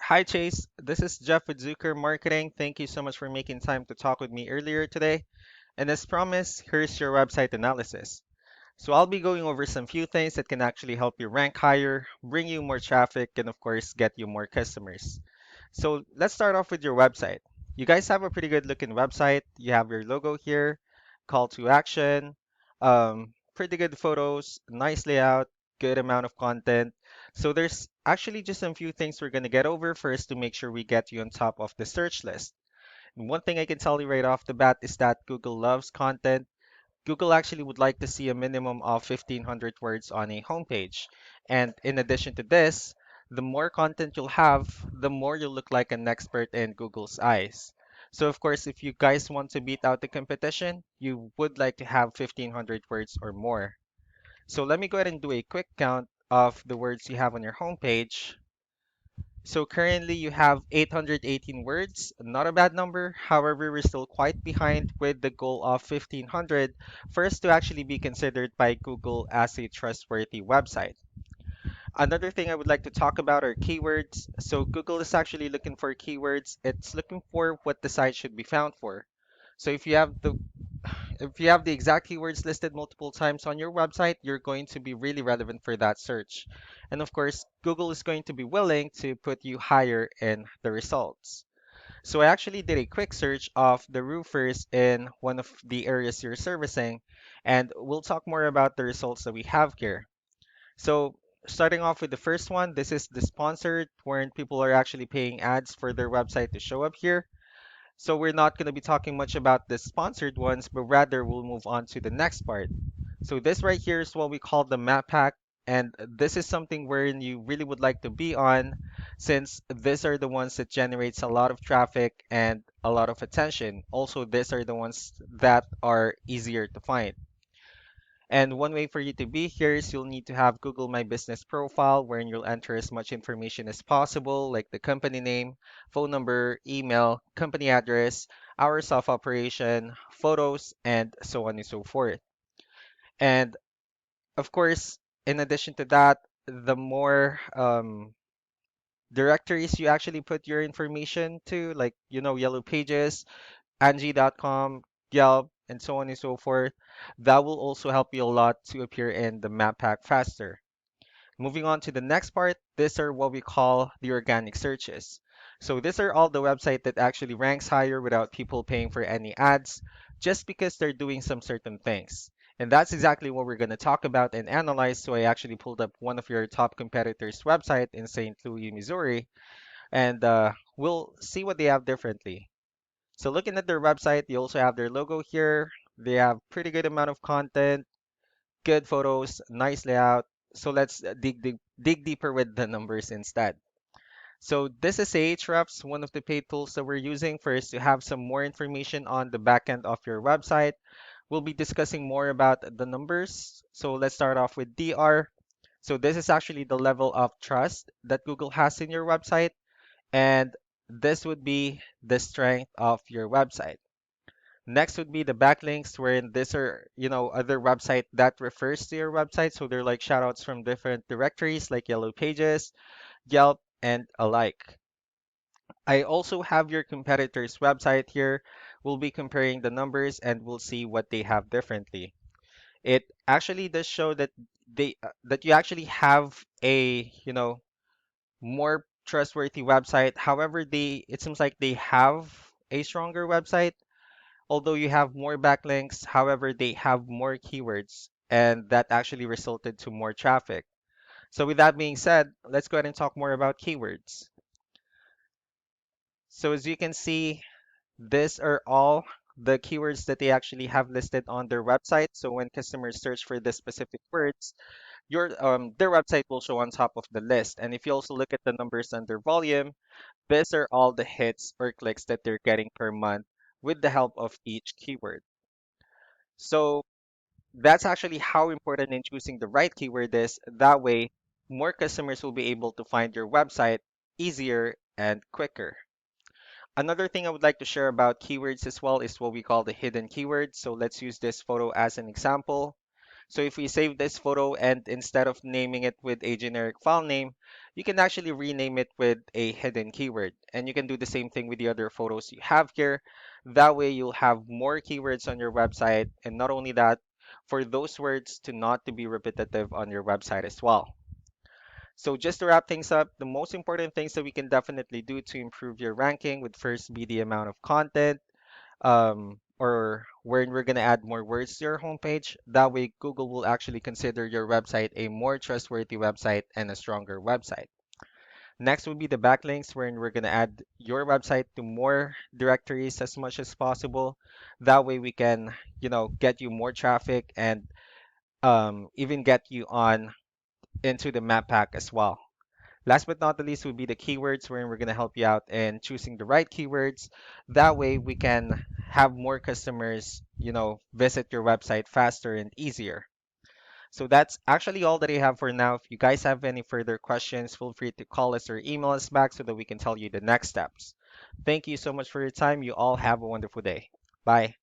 Hi, Chase. This is Jeff with Zucker Marketing. Thank you so much for making time to talk with me earlier today. And as promised, here's your website analysis. So I'll be going over some few things that can actually help you rank higher, bring you more traffic, and of course, get you more customers. So let's start off with your website. You guys have a pretty good looking website. You have your logo here, call to action, pretty good photos, nice layout, good amount of content. So there's actually just some few things we're going to get over first to make sure we get you on top of the search list. And one thing I can tell you right off the bat is that Google loves content. Google actually would like to see a minimum of 1,500 words on a homepage. And in addition to this, the more content you'll have, the more you'll look like an expert in Google's eyes. So of course, if you guys want to beat out the competition, you would like to have 1,500 words or more. So let me go ahead and do a quick count of the words you have on your homepage. So currently you have 818 words, not a bad number. However, we're still quite behind with the goal of 1500 for us to actually be considered by Google as a trustworthy website. Another thing I would like to talk about are keywords. So Google is actually looking for keywords. It's looking for what the site should be found for. So if you have the exact keywords listed multiple times on your website, you're going to be really relevant for that search. And of course, Google is going to be willing to put you higher in the results. So I actually did a quick search of the roofers in one of the areas you're servicing, and we'll talk more about the results that we have here. So starting off with the first one, this is the sponsored, wherein people are actually paying ads for their website to show up here. So we're not going to be talking much about the sponsored ones, but rather we'll move on to the next part. So this right here is what we call the map pack. And this is something wherein you really would like to be on, since these are the ones that generates a lot of traffic and a lot of attention. Also, these are the ones that are easier to find. And one way for you to be here is you'll need to have Google My Business profile, wherein you'll enter as much information as possible, like the company name, phone number, email, company address, hours of operation, photos, and so on and so forth. And of course, in addition to that, the more directories you actually put your information to, like, Yellow Pages, Angie.com, Yelp, and so on and so forth, that will also help you a lot to appear in the map pack faster. Moving on to the next part, these are what we call the organic searches. So these are all the website that actually ranks higher without people paying for any ads, just because they're doing some certain things. And that's exactly what we're going to talk about and analyze. So I actually pulled up one of your top competitors' website in St. Louis, Missouri, and we'll see what they have differently. So looking at their website, you also have their logo here. They have pretty good amount of content, good photos, nice layout. So let's dig deeper with the numbers instead. So this is Ahrefs, one of the paid tools that we're using for us to have some more information on the backend of your website. We'll be discussing more about the numbers. So let's start off with DR. So this is actually the level of trust that Google has in your website, and this would be the strength of your website. Next would be the backlinks, wherein these are, other website that refers to your website. So they're like shoutouts from different directories like Yellow Pages, Yelp, and alike. I also have your competitor's website here. We'll be comparing the numbers and we'll see what they have differently. It actually does show that that you actually have a, more trustworthy website. However, it seems like they have a stronger website. Although you have more backlinks, however, they have more keywords, and that actually resulted to more traffic. So with that being said, let's go ahead and talk more about keywords. So as you can see, these are all the keywords that they actually have listed on their website. So when customers search for the specific words, their website will show on top of the list. And if you also look at the numbers under volume, these are all the hits or clicks that they're getting per month with the help of each keyword. So that's actually how important in choosing the right keyword is. That way, more customers will be able to find your website easier and quicker. Another thing I would like to share about keywords as well is what we call the hidden keywords. So let's use this photo as an example. So if we save this photo and instead of naming it with a generic file name, you can actually rename it with a hidden keyword. And you can do the same thing with the other photos you have here. That way you'll have more keywords on your website. And not only that, for those words to not to be repetitive on your website as well. So just to wrap things up, the most important things that we can definitely do to improve your ranking would first be the amount of content, or where we're going to add more words to your homepage. That way, Google will actually consider your website a more trustworthy website and a stronger website. Next would be the backlinks, wherein we're going to add your website to more directories as much as possible. That way, we can, get you more traffic and even get you on into the map pack as well. Last but not the least would be the keywords, wherein we're going to help you out in choosing the right keywords. That way we can have more customers, visit your website faster and easier. So that's actually all that I have for now. If you guys have any further questions, feel free to call us or email us back so that we can tell you the next steps. Thank you so much for your time. You all have a wonderful day. Bye.